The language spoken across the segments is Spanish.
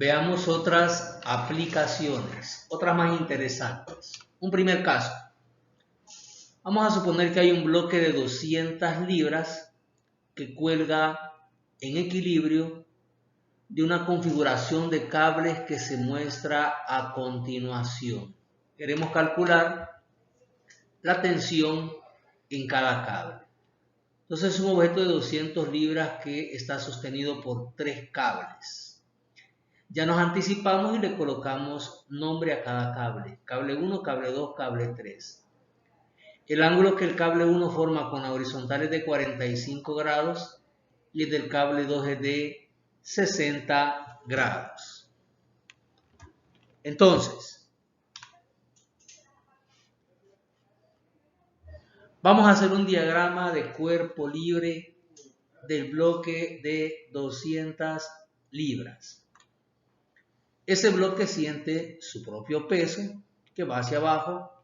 Veamos otras aplicaciones, otras más interesantes. Un primer caso. Vamos a suponer que hay un bloque de 200 libras que cuelga en equilibrio de una configuración de cables que se muestra a continuación. Queremos calcular la tensión en cada cable. Entonces es un objeto de 200 libras que está sostenido por 3 cables. Ya nos anticipamos y le colocamos nombre a cada cable. Cable 1, cable 2, cable 3. El ángulo que el cable 1 forma con la horizontal es de 45 grados y el del cable 2 es de 60 grados. Entonces, vamos a hacer un diagrama de cuerpo libre del bloque de 200 libras. Ese bloque siente su propio peso que va hacia abajo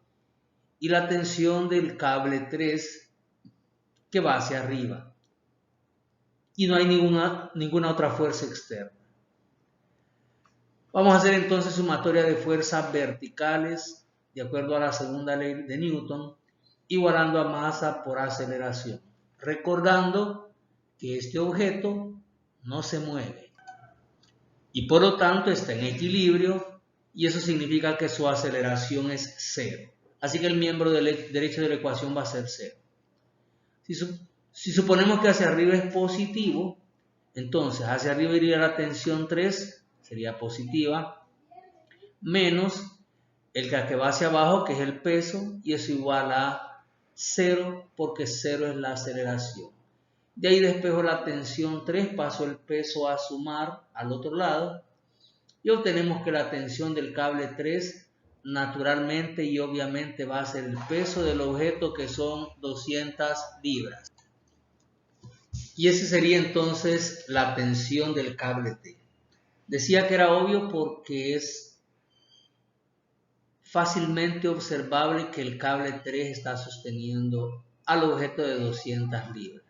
y la tensión del cable 3 que va hacia arriba. Y no hay ninguna otra fuerza externa. Vamos a hacer entonces sumatoria de fuerzas verticales de acuerdo a la segunda ley de Newton, igualando a masa por aceleración. Recordando que este objeto no se mueve y por lo tanto está en equilibrio y eso significa que su aceleración es 0. Así que el miembro derecho de la ecuación va a ser 0. Si suponemos que hacia arriba es positivo, entonces hacia arriba iría la tensión 3, sería positiva, menos el que va hacia abajo, que es el peso, y eso igual a 0, porque 0 es la aceleración. De ahí despejo la tensión 3, paso el peso a sumar al otro lado, y obtenemos que la tensión del cable 3 naturalmente y obviamente va a ser el peso del objeto, que son 200 libras. Y esa sería entonces la tensión del cable T. Decía que era obvio porque es fácilmente observable que el cable 3 está sosteniendo al objeto de 200 libras.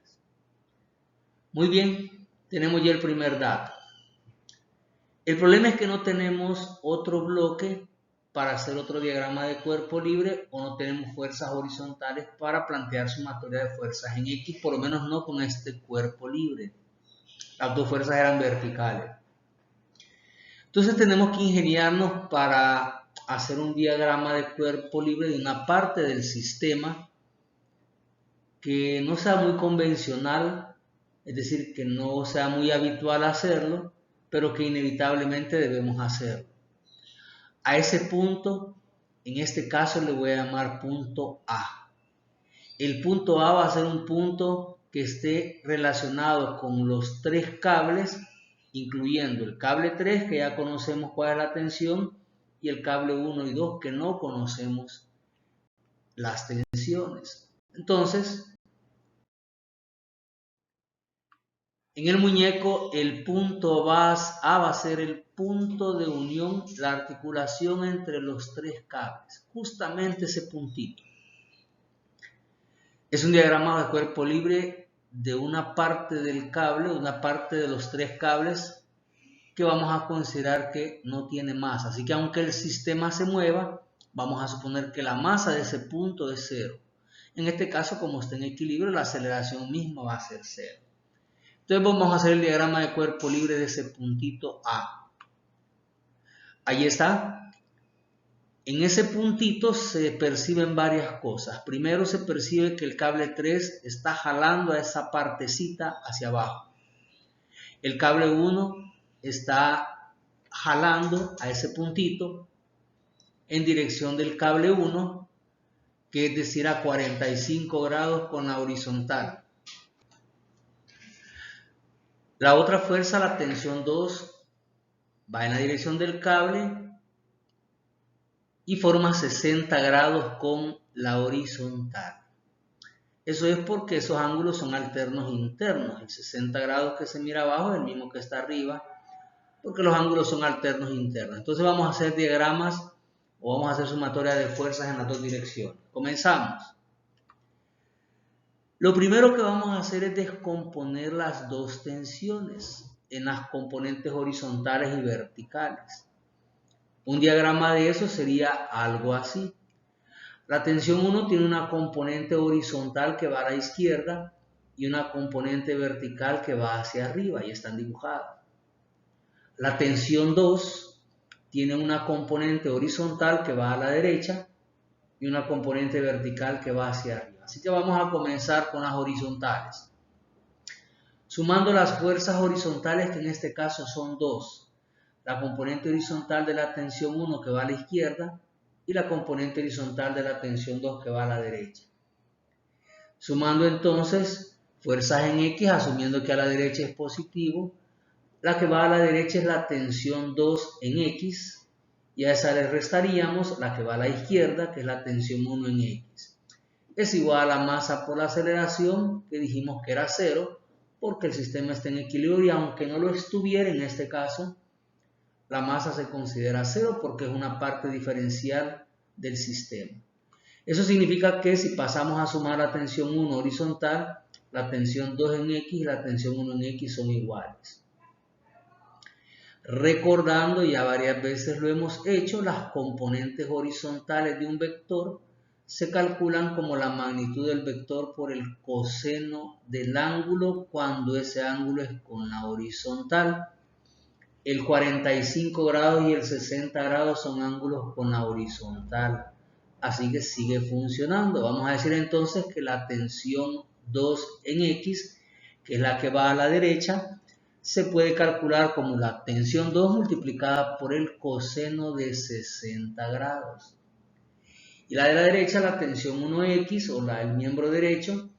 Muy bien, tenemos ya el primer dato. El problema es que no tenemos otro bloque para hacer otro diagrama de cuerpo libre o no tenemos fuerzas horizontales para plantear sumatoria de fuerzas en X, por lo menos no con este cuerpo libre. Las dos fuerzas eran verticales. Entonces tenemos que ingeniarnos para hacer un diagrama de cuerpo libre de una parte del sistema que no sea muy convencional, es decir, que no sea muy habitual hacerlo, pero que inevitablemente debemos hacerlo. A ese punto, en este caso le voy a llamar punto A. El punto A va a ser un punto que esté relacionado con los 3 cables, incluyendo el cable 3, que ya conocemos cuál es la tensión, y el cable 1 y 2, que no conocemos las tensiones. Entonces, en el muñeco, el punto A va a ser el punto de unión, la articulación entre los 3 cables, justamente ese puntito. Es un diagrama de cuerpo libre de una parte del cable, una parte de los 3 cables que vamos a considerar que no tiene masa. Así que aunque el sistema se mueva, vamos a suponer que la masa de ese punto es 0. En este caso, como está en equilibrio, la aceleración misma va a ser 0. Entonces vamos a hacer el diagrama de cuerpo libre de ese puntito A. Ahí está. En ese puntito se perciben varias cosas. Primero se percibe que el cable 3 está jalando a esa partecita hacia abajo. El cable 1 está jalando a ese puntito en dirección del cable 1, que es decir a 45 grados con la horizontal. La otra fuerza, la tensión 2, va en la dirección del cable y forma 60 grados con la horizontal. Eso es porque esos ángulos son alternos internos. El 60 grados que se mira abajo es el mismo que está arriba, porque los ángulos son alternos internos. Entonces vamos a hacer diagramas o vamos a hacer sumatoria de fuerzas en las dos direcciones. Comenzamos. Lo primero que vamos a hacer es descomponer las dos tensiones. en las componentes horizontales y verticales. Un diagrama de eso sería algo así. La tensión 1 tiene una componente horizontal que va a la izquierda y una componente vertical que va hacia arriba y están dibujadas. La tensión 2 tiene una componente horizontal que va a la derecha y una componente vertical que va hacia arriba. Así que vamos a comenzar con las horizontales. Sumando las fuerzas horizontales, que en este caso son dos, la componente horizontal de la tensión 1 que va a la izquierda y la componente horizontal de la tensión 2 que va a la derecha. Sumando entonces fuerzas en X, asumiendo que a la derecha es positivo, la que va a la derecha es la tensión 2 en X y a esa le restaríamos la que va a la izquierda, que es la tensión 1 en X. Es igual a la masa por la aceleración, que dijimos que era 0, porque el sistema está en equilibrio y aunque no lo estuviera en este caso, la masa se considera 0 porque es una parte diferencial del sistema. Eso significa que si pasamos a sumar la tensión 1 horizontal, la tensión 2 en X y la tensión 1 en X son iguales. Recordando, ya varias veces lo hemos hecho, las componentes horizontales de un vector se calculan como la magnitud del vector por el coseno del ángulo cuando ese ángulo es con la horizontal. El 45 grados y el 60 grados son ángulos con la horizontal, así que sigue funcionando. Vamos a decir entonces que la tensión 2 en X, que es la que va a la derecha, se puede calcular como la tensión 2 multiplicada por el coseno de 60 grados. Y la de la derecha, la tensión 1x o el miembro derecho,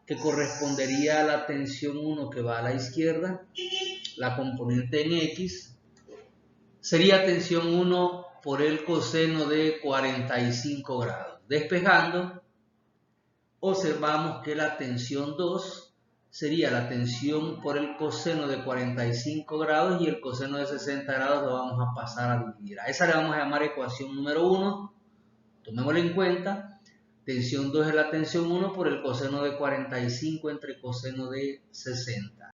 que correspondería a la tensión 1 que va a la izquierda, la componente en X, sería tensión 1 por el coseno de 45 grados. Despejando, observamos que la tensión 2 sería la tensión por el coseno de 45 grados y el coseno de 60 grados lo vamos a pasar a dividir. A esa le vamos a llamar ecuación número 1. Tomémosla en cuenta. Tensión 2 es la tensión 1 por el coseno de 45 entre coseno de 60.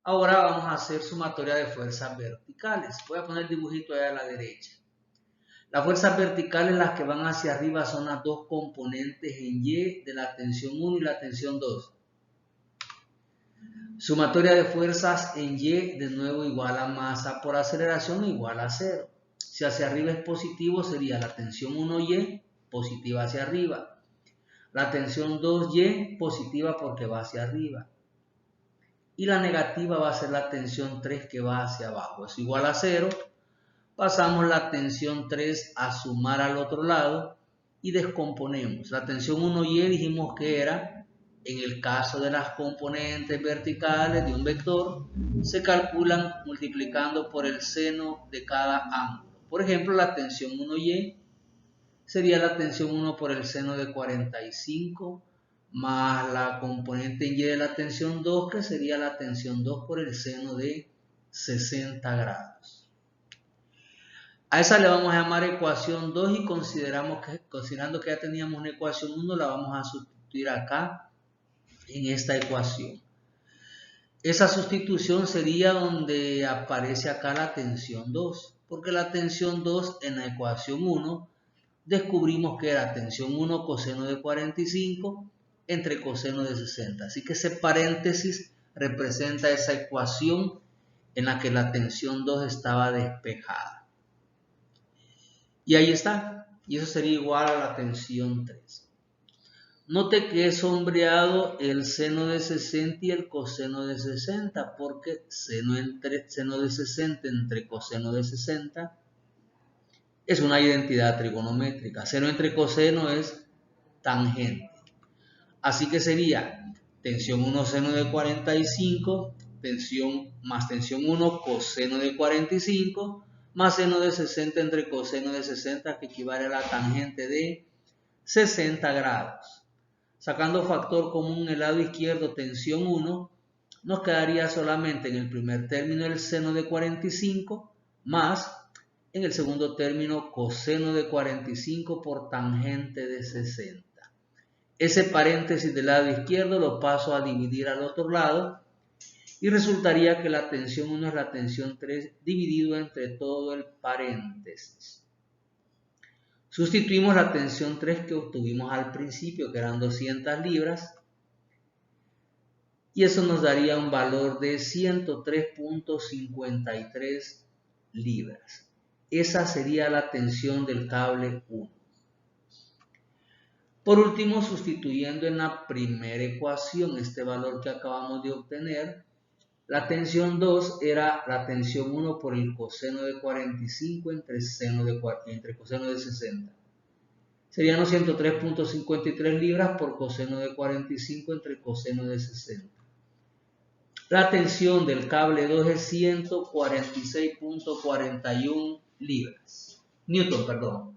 Ahora vamos a hacer sumatoria de fuerzas verticales. Voy a poner el dibujito allá a la derecha. Las fuerzas verticales, las que van hacia arriba, son las dos componentes en Y de la tensión 1 y la tensión 2. Sumatoria de fuerzas en Y, de nuevo, igual a masa por aceleración igual a 0. Si hacia arriba es positivo, sería la tensión 1Y positiva hacia arriba. La tensión 2Y positiva porque va hacia arriba. Y la negativa va a ser la tensión 3 que va hacia abajo. Es igual a 0. Pasamos la tensión 3 a sumar al otro lado y descomponemos. La tensión 1Y dijimos que era, en el caso de las componentes verticales de un vector, se calculan multiplicando por el seno de cada ángulo. Por ejemplo, la tensión 1Y sería la tensión 1 por el seno de 45 más la componente en Y de la tensión 2, que sería la tensión 2 por el seno de 60 grados. A esa le vamos a llamar ecuación 2 y considerando que ya teníamos una ecuación 1, la vamos a sustituir acá en esta ecuación. Esa sustitución sería donde aparece acá la tensión 2, porque la tensión 2 en la ecuación 1 descubrimos que era tensión 1 coseno de 45 entre coseno de 60. Así que ese paréntesis representa esa ecuación en la que la tensión 2 estaba despejada. Y ahí está. Y eso sería igual a la tensión 3. Note que he sombreado el seno de 60 y el coseno de 60, porque seno de 60 entre coseno de 60 es una identidad trigonométrica. Seno entre coseno es tangente. Así que sería tensión 1 seno de 45, más tensión 1 coseno de 45, más seno de 60 entre coseno de 60, que equivale a la tangente de 60 grados. Sacando factor común en el lado izquierdo, tensión 1, nos quedaría solamente en el primer término el seno de 45, más en el segundo término coseno de 45 por tangente de 60. Ese paréntesis del lado izquierdo lo paso a dividir al otro lado y resultaría que la tensión 1 es la tensión 3 dividido entre todo el paréntesis. Sustituimos la tensión 3 que obtuvimos al principio, que eran 200 libras, y eso nos daría un valor de 103.53 libras. Esa sería la tensión del cable 1. Por último, sustituyendo en la primera ecuación este valor que acabamos de obtener, la tensión 2 era la tensión 1 por el coseno de 45 entre coseno de 60. Serían los 103.53 libras por coseno de 45 entre coseno de 60. La tensión del cable 2 es 146.41 libras. Newton, perdón.